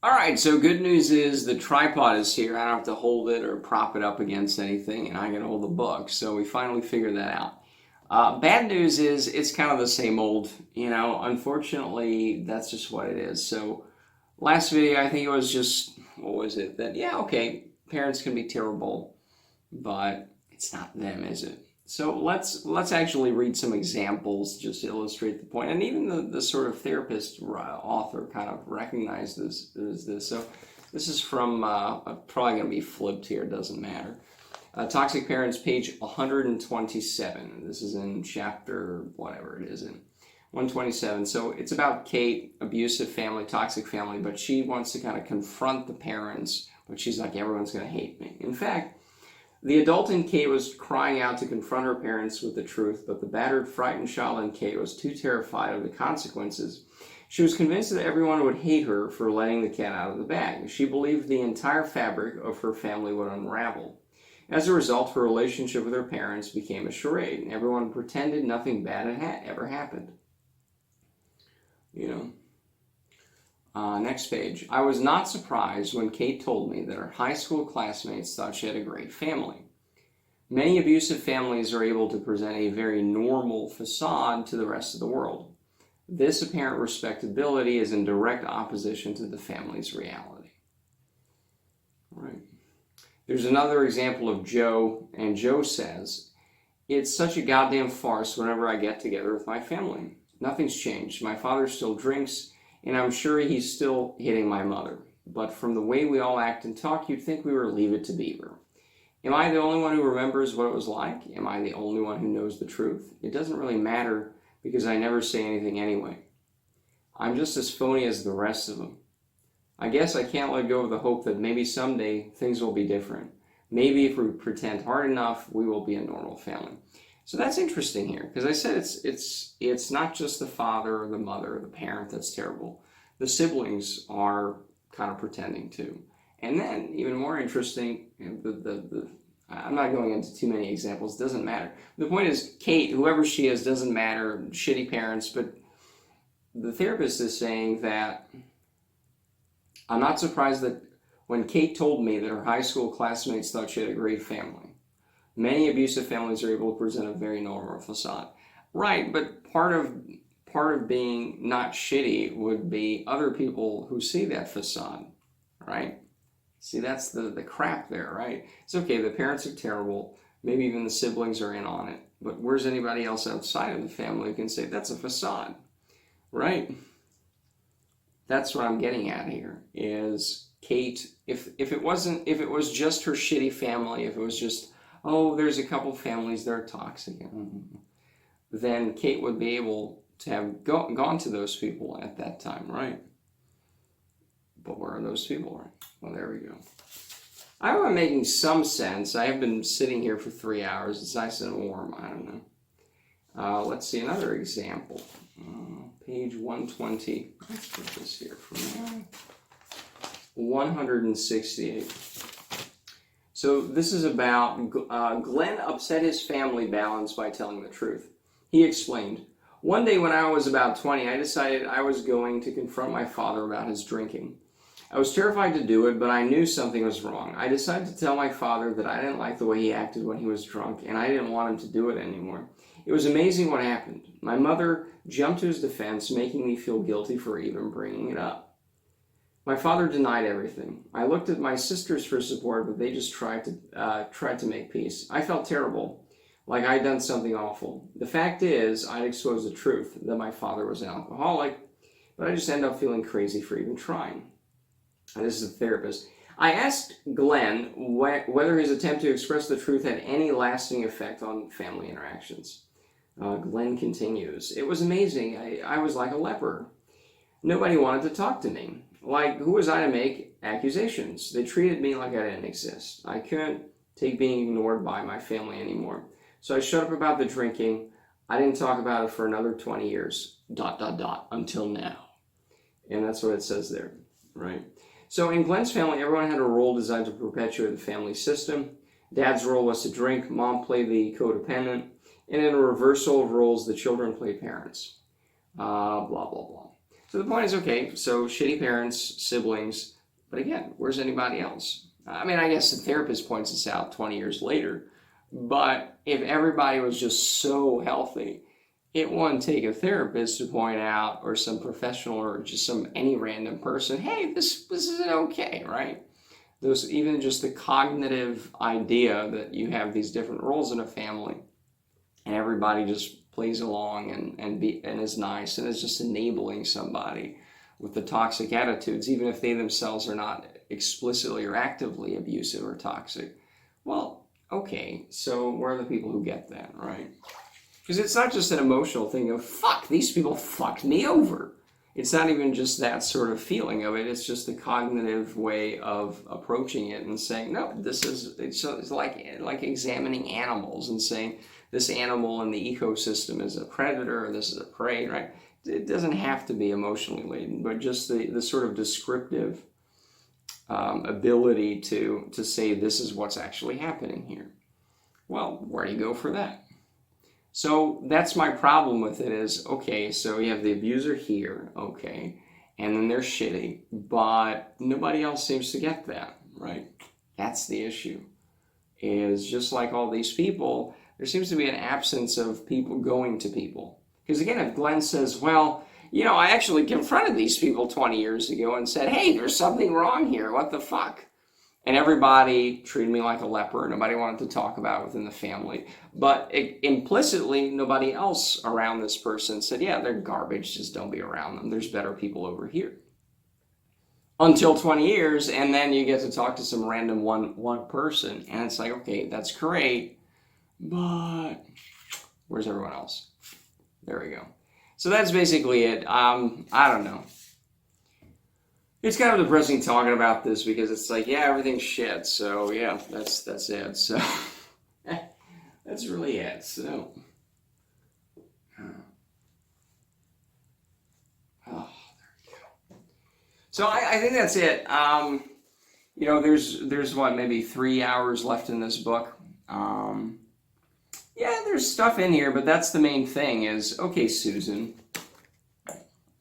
All right, so good news is the tripod is here. I don't have to hold it or prop it up against anything, and I can hold the book. So we finally figured that out. Bad news is it's kind of the same old, unfortunately, that's just what it is. So last video, I think it was just, what was it? That, yeah, okay, parents can be terrible, but it's not them, is it? So let's actually read some examples just to illustrate the point. And even the sort of therapist author kind of recognized this. So this is from, probably going to be flipped here, doesn't matter. Toxic Parents, page 127. This is in chapter, whatever it is in, 127. So it's about Kate, abusive family, toxic family, but she wants to kind of confront the parents, but she's like, everyone's going to hate me. In fact, the adult in Kate was crying out to confront her parents with the truth, but the battered, frightened child in Kate was too terrified of the consequences. She was convinced that everyone would hate her for letting the cat out of the bag. She believed the entire fabric of her family would unravel. As a result, her relationship with her parents became a charade, and everyone pretended nothing bad had ever happened. Next page. I was not surprised when Kate told me that her high school classmates thought she had a great family. Many abusive families are able to present a very normal facade to the rest of the world. This apparent respectability is in direct opposition to the family's reality. All right. There's another example of Joe, and Joe says, "It's such a goddamn farce whenever I get together with my family. Nothing's changed. My father still drinks, and I'm sure he's still hitting my mother. But from the way we all act and talk, you'd think we were Leave It to Beaver. Am I the only one who remembers what it was like? Am I the only one who knows the truth? It doesn't really matter because I never say anything anyway. I'm just as phony as the rest of them. I guess I can't let go of the hope that maybe someday things will be different. Maybe if we pretend hard enough, we will be a normal family." So that's interesting here, because I said it's not just the father or the mother or the parent that's terrible. The siblings are kind of pretending too. And then, even more interesting, I'm not going into too many examples, doesn't matter. The point is, Kate, whoever she is, doesn't matter, shitty parents, but the therapist is saying that I'm not surprised that when Kate told me that her high school classmates thought she had a great family. Many abusive families are able to present a very normal facade. Right, but part of being not shitty would be other people who see that facade, right? See, that's the crap there, right? It's okay, the parents are terrible, maybe even the siblings are in on it, but where's anybody else outside of the family who can say that's a facade, right? That's what I'm getting at here, is Kate, if it was just her shitty family, if it was just, oh, there's a couple families that are toxic, then Kate would be able to have gone to those people at that time, right? But where are those people? Right? Well, there we go. I hope I'm making some sense. I have been sitting here for 3 hours. It's nice and warm. I don't know. Let's see another example. Page 120. Let's put this here for now. 168. So this is about Glenn upset his family balance by telling the truth. He explained, "One day when I was about 20, I decided I was going to confront my father about his drinking. I was terrified to do it, but I knew something was wrong. I decided to tell my father that I didn't like the way he acted when he was drunk, and I didn't want him to do it anymore. It was amazing what happened. My mother jumped to his defense, making me feel guilty for even bringing it up. My father denied everything. I looked at my sisters for support, but they just tried to make peace. I felt terrible, like I'd done something awful. The fact is, I'd exposed the truth, that my father was an alcoholic, but I just ended up feeling crazy for even trying." And this is a therapist. "I asked Glenn whether his attempt to express the truth had any lasting effect on family interactions." Glenn continues, "It was amazing. I was like a leper. Nobody wanted to talk to me. Like, who was I to make accusations? They treated me like I didn't exist. I couldn't take being ignored by my family anymore. So I shut up about the drinking. I didn't talk about it for another 20 years, ... until now." And that's what it says there, right? So in Glenn's family, everyone had a role designed to perpetuate the family system. Dad's role was to drink, mom played the codependent, and in a reversal of roles, the children played parents. Blah, blah, blah. So the point is, okay, so shitty parents, siblings, But again, where's anybody else? I mean, I guess the therapist points this out 20 years later, but if everybody was just so healthy, it wouldn't take a therapist to point out, or some professional, or just any random person, hey, this isn't okay, right? Those, even just the cognitive idea that you have these different roles in a family, and everybody just plays along and is nice and is just enabling somebody with the toxic attitudes, even if they themselves are not explicitly or actively abusive or toxic. Well, okay, so where are the people who get that, right? Because it's not just an emotional thing of, fuck, these people fucked me over. It's not even just that sort of feeling of it. It's just the cognitive way of approaching it and saying, no, it's like examining animals and saying, this animal in the ecosystem is a predator, or this is a prey, right? It doesn't have to be emotionally laden, but just the sort of descriptive ability to say, this is what's actually happening here. Well, where do you go for that? So that's my problem with it is, okay, so you have the abuser here, okay, and then they're shitty, but nobody else seems to get that, right? That's the issue. Is just like all these people, there seems to be an absence of people going to people. Because again, if Glenn says, well, I actually confronted these people 20 years ago and said, hey, there's something wrong here, what the fuck? And everybody treated me like a leper. Nobody wanted to talk about it within the family. But implicitly, nobody else around this person said, yeah, they're garbage, just don't be around them. There's better people over here. Until 20 years, and then you get to talk to some random one person. And it's like, okay, that's great, but where's everyone else? There we go. So that's basically it. I don't know. It's kind of depressing talking about this because it's like, yeah, everything's shit. So yeah, that's it. So that's really it. So there you go. So I think that's it. There's what, maybe 3 hours left in this book. Yeah, there's stuff in here, but that's the main thing is, okay, Susan,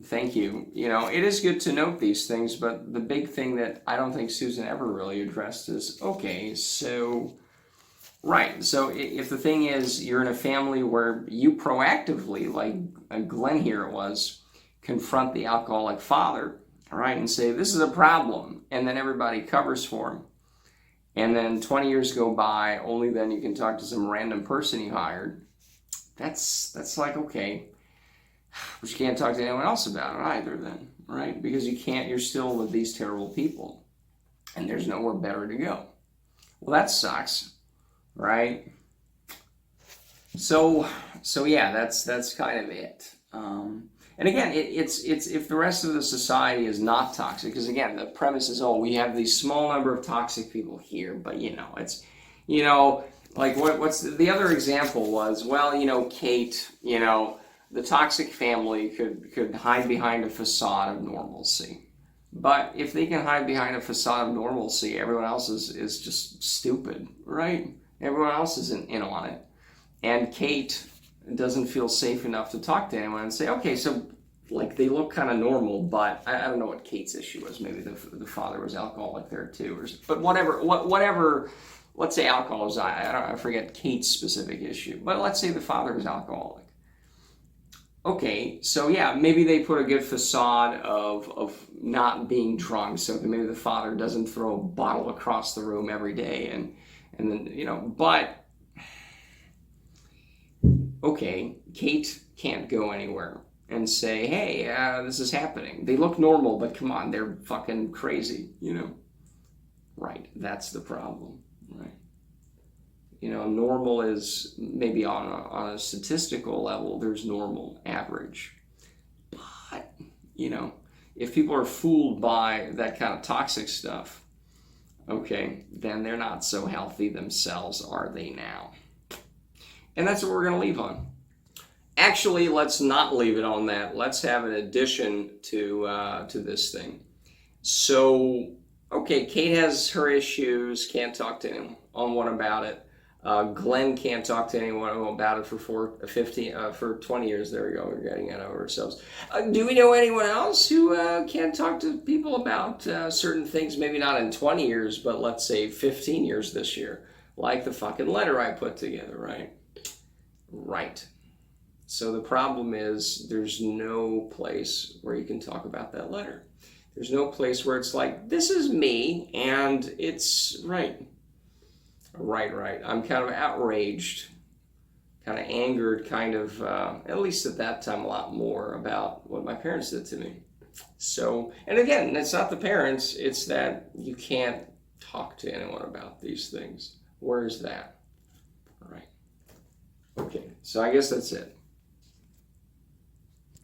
thank you. It is good to note these things, but the big thing that I don't think Susan ever really addressed is, okay, so, right, so if the thing is you're in a family where you proactively, like Glenn here confront the alcoholic father, all right, and say, this is a problem, and then everybody covers for him. And then 20 years go by, only then you can talk to some random person you hired. That's like, okay, but you can't talk to anyone else about it either then, right? Because you're still with these terrible people, and there's nowhere better to go. Well, that sucks, right? So yeah, that's kind of it. And again, it's if the rest of the society is not toxic, because again, the premise is, we have these small number of toxic people here, but it's, like what's the other example was, well, Kate, the toxic family could hide behind a facade of normalcy. But if they can hide behind a facade of normalcy, everyone else is just stupid, right? Everyone else isn't in on it. And Kate doesn't feel safe enough to talk to anyone and say, okay, so like they look kind of normal, but I don't know what Kate's issue was. Maybe the father was alcoholic there too, but whatever. Let's say alcohol is, I forget Kate's specific issue, but let's say the father is alcoholic. Okay, so yeah, maybe they put a good facade of not being drunk, so that maybe the father doesn't throw a bottle across the room every day, and then but okay, Kate can't go anywhere and say, hey, this is happening. They look normal, but come on, they're fucking crazy, Right, that's the problem, right? Normal is maybe on a statistical level, there's normal, average. But, if people are fooled by that kind of toxic stuff, okay, then they're not so healthy themselves, are they now? And that's what we're going to leave on. Actually, let's not leave it on that. Let's have an addition to this thing. So, okay, Kate has her issues, can't talk to anyone about it. Glenn can't talk to anyone about it for 20 years. There we go. We're getting it over ourselves. Do we know anyone else who can't talk to people about certain things? Maybe not in 20 years, but let's say 15 years this year. Like the fucking letter I put together, right? Right. So the problem is there's no place where you can talk about that letter. There's no place where it's like, this is me, and it's right. Right. I'm kind of outraged, kind of angered, kind of, at least at that time, a lot more about what my parents did to me. So, and again, it's not the parents, it's that you can't talk to anyone about these things. Where's that? All right. Okay, so I guess that's it.